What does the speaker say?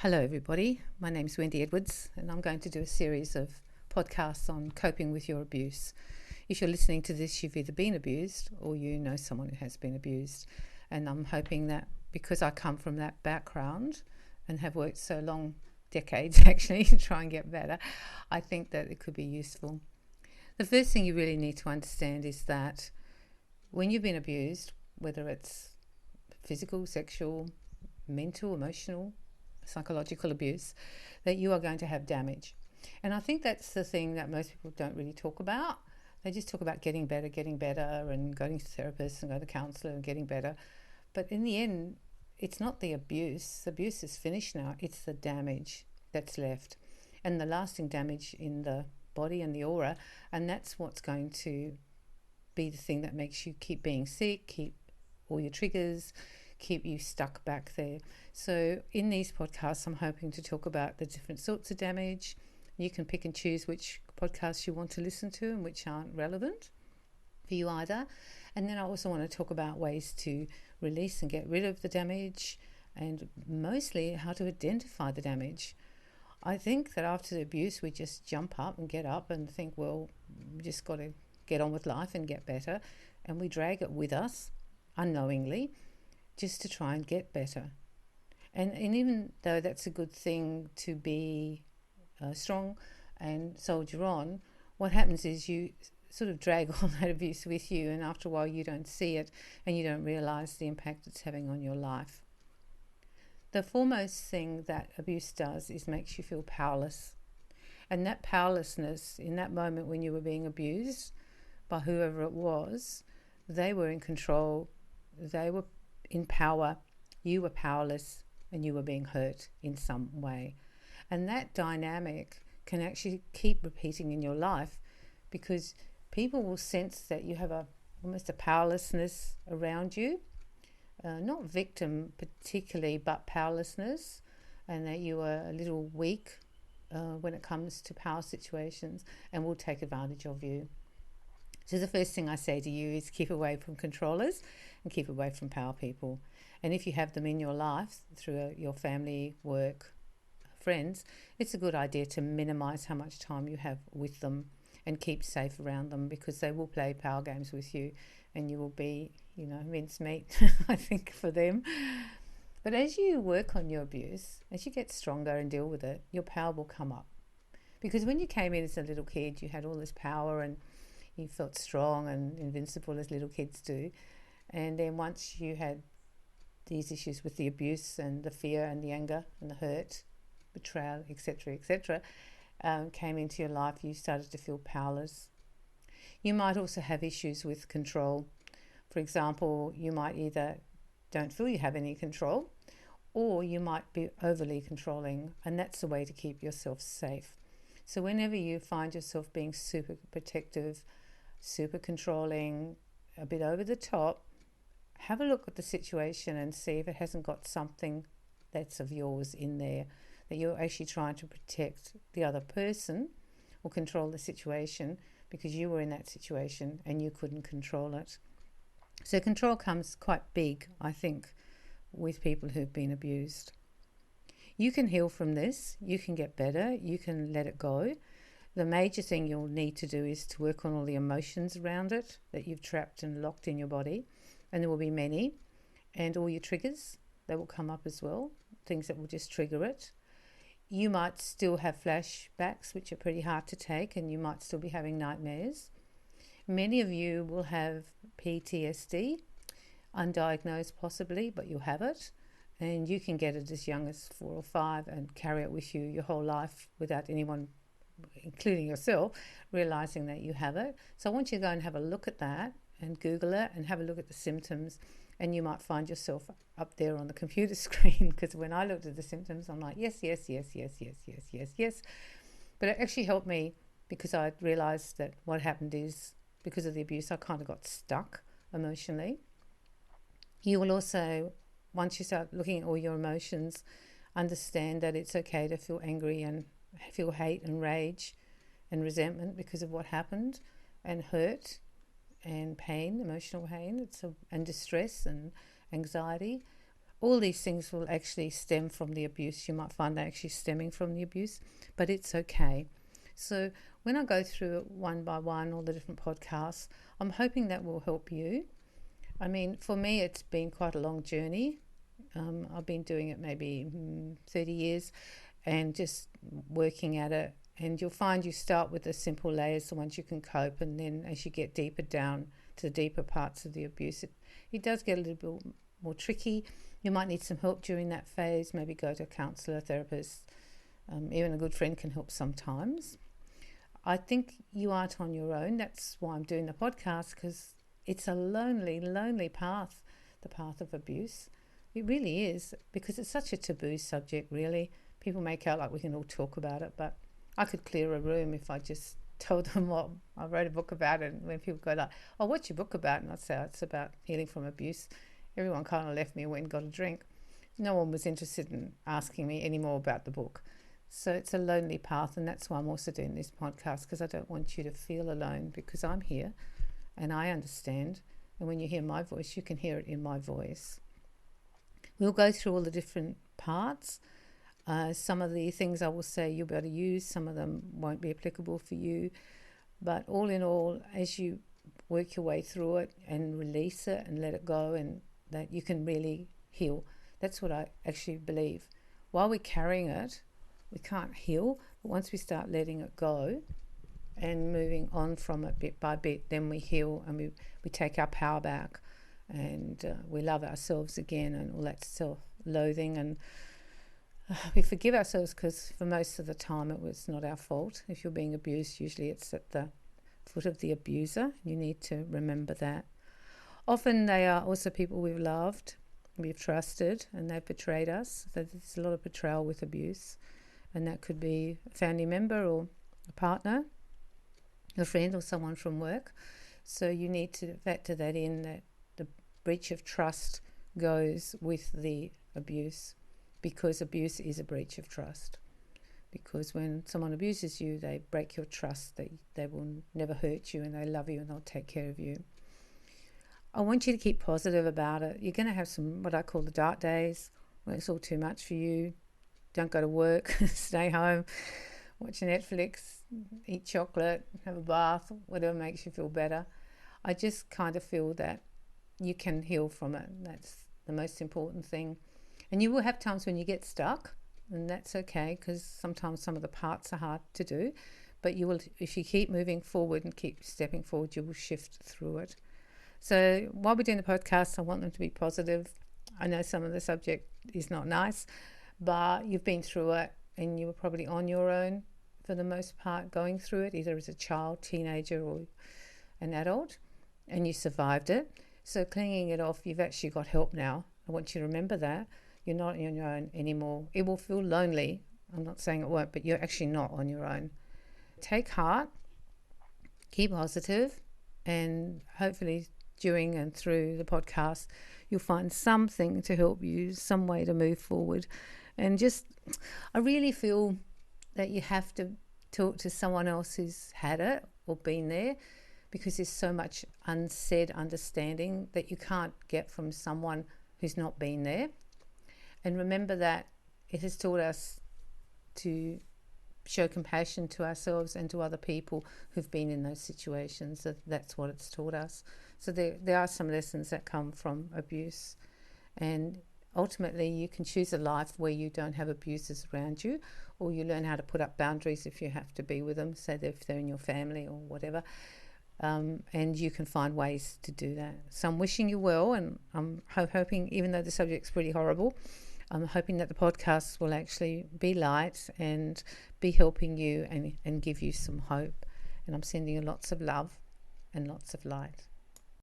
Hello, everybody. My name's Wendy Edwards, and I'm going to do a series of podcasts on coping with your abuse. If you're listening to this, you've either been abused or you know someone who has been abused. And I'm hoping that because I come from that background and have worked so long, decades actually, to try and get better, I think that it could be useful. The first thing you really need to understand is that when you've been abused, whether it's physical, sexual, mental, emotional, psychological abuse, that you are going to have damage. And I think that's the thing that most people don't really talk about. They just talk about getting better, and going to therapists and going to counsellor and getting better. But in the end, it's not the abuse. The abuse is finished now. It's the damage that's left, and the lasting damage in the body and the aura. And that's what's going to be the thing that makes you keep being sick, keep all your triggers, keep you stuck back there. So in these podcasts, I'm hoping to talk about the different sorts of damage. You can pick and choose which podcasts you want to listen to and which aren't relevant for you either. And then I also want to talk about ways to release and get rid of the damage, and mostly how to identify the damage. I think that after the abuse, we just jump up and get up and think, well, we just got to get on with life and get better. And we drag it with us unknowingly just to try and get better. And even though that's a good thing to be strong and soldier on, what happens is you sort of drag all that abuse with you, and after a while you don't see it and you don't realise the impact it's having on your life. The foremost thing that abuse does is makes you feel powerless. And that powerlessness in that moment when you were being abused by whoever it was, they were in control, they were in power, you were powerless, and you were being hurt in some way. And that dynamic can actually keep repeating in your life, because people will sense that you have almost a powerlessness around you, not victim particularly, but powerlessness, and that you are a little weak when it comes to power situations, and will take advantage of you. So the first thing I say to you is keep away from controllers and keep away from power people. And if you have them in your life through your family, work, friends, it's a good idea to minimize how much time you have with them and keep safe around them, because they will play power games with you and you will be, mincemeat, I think, for them. But as you work on your abuse, as you get stronger and deal with it, your power will come up. Because when you came in as a little kid, you had all this power and you felt strong and invincible, as little kids do. And then once you had these issues with the abuse and the fear and the anger and the hurt, betrayal, etc., came into your life, you started to feel powerless. You might also have issues with control. For example, you might either don't feel you have any control, or you might be overly controlling, and that's the way to keep yourself safe. So whenever you find yourself being super protective, super controlling, a bit over the top, have a look at the situation and see if it hasn't got something that's of yours in there, that you're actually trying to protect the other person or control the situation because you were in that situation and you couldn't control it. So control comes quite big, I think, with people who've been abused. You can heal from this, you can get better, you can let it go. The major thing you'll need to do is to work on all the emotions around it that you've trapped and locked in your body, and there will be many, and all your triggers that will come up as well, things that will just trigger it. You might still have flashbacks, which are pretty hard to take, and you might still be having nightmares. Many of you will have PTSD, undiagnosed possibly, but you'll have it, and you can get it as young as 4 or 5 and carry it with you your whole life without anyone, including yourself, realizing that you have it. So I want you to go and have a look at that and Google it and have a look at the symptoms, and you might find yourself up there on the computer screen, because when I looked at the symptoms, I'm like, yes. But it actually helped me, because I realized that what happened is, because of the abuse, I kind of got stuck emotionally. You will also, once you start looking at all your emotions, understand that it's okay to feel angry and feel hate and rage and resentment because of what happened, and hurt and pain, emotional pain, and distress and anxiety. all these things will actually stem from the abuse. You might find they're actually stemming from the abuse, but it's okay. So when I go through it one by one, all the different podcasts, I'm hoping that will help you. I mean, for me, it's been quite a long journey. I've been doing it maybe 30 years and just working at it. And you'll find you start with the simple layers, the ones you can cope, and then as you get deeper down to the deeper parts of the abuse, it does get a little bit more tricky. You might need some help during that phase, maybe go to a counsellor, therapist. Even a good friend can help sometimes. I think you aren't on your own. That's why I'm doing the podcast, because it's a lonely path, the path of abuse. It really is, because it's such a taboo subject, really. People make out like we can all talk about it, but I could clear a room if I just told them what I wrote a book about it. And when people go like, oh, what's your book about? And I'd say, it's about healing from abuse. Everyone kind of left me and went and got a drink. No one was interested in asking me any more about the book. So it's a lonely path, and that's why I'm also doing this podcast, because I don't want you to feel alone, because I'm here and I understand. And when you hear my voice, you can hear it in my voice. We'll go through all the different parts. Some of the things I will say you'll be able to use, some of them won't be applicable for you. But all in all, as you work your way through it and release it and let it go, and that you can really heal. That's what I actually believe. While we're carrying it, we can't heal, but once we start letting it go and moving on from it bit by bit, then we heal, and we take our power back, and we love ourselves again, and all that self-loathing, and we forgive ourselves, because for most of the time it was not our fault. If you're being abused, usually it's at the foot of the abuser. You need to remember that. Often they are also people we've loved, we've trusted, and they've betrayed us. So there's a lot of betrayal with abuse, and that could be a family member or a partner, a friend, or someone from work. So you need to factor that in, that the breach of trust goes with the abuse, because abuse is a breach of trust. Because when someone abuses you, they break your trust that they will never hurt you, and they love you, and they'll take care of you. I want you to keep positive about it. You're going to have some, what I call the dark days, when it's all too much for you. Don't go to work, stay home, watch Netflix, eat chocolate, have a bath, whatever makes you feel better. I just kind of feel that you can heal from it. That's the most important thing. And you will have times when you get stuck, and that's okay, because sometimes some of the parts are hard to do. But you will, if you keep moving forward and keep stepping forward, you will shift through it. So while we're doing the podcast, I want them to be positive. I know some of the subject is not nice, but you've been through it, and you were probably on your own for the most part going through it, either as a child, teenager, or an adult, and you survived it. So clinging it off, you've actually got help now. I want you to remember that. You're not on your own anymore. It will feel lonely. I'm not saying it won't, but you're actually not on your own. Take heart, keep positive, and hopefully during and through the podcast, you'll find something to help you, some way to move forward. And just, I really feel that you have to talk to someone else who's had it or been there, because there's so much unsaid understanding that you can't get from someone who's not been there. And remember that it has taught us to show compassion to ourselves and to other people who've been in those situations. That's what it's taught us. So there are some lessons that come from abuse, and ultimately you can choose a life where you don't have abusers around you, or you learn how to put up boundaries if you have to be with them, say if they're in your family or whatever, and you can find ways to do that. So I'm wishing you well, and I'm hoping, even though the subject's pretty horrible, I'm hoping that the podcast will actually be light and be helping you and give you some hope. And I'm sending you lots of love and lots of light.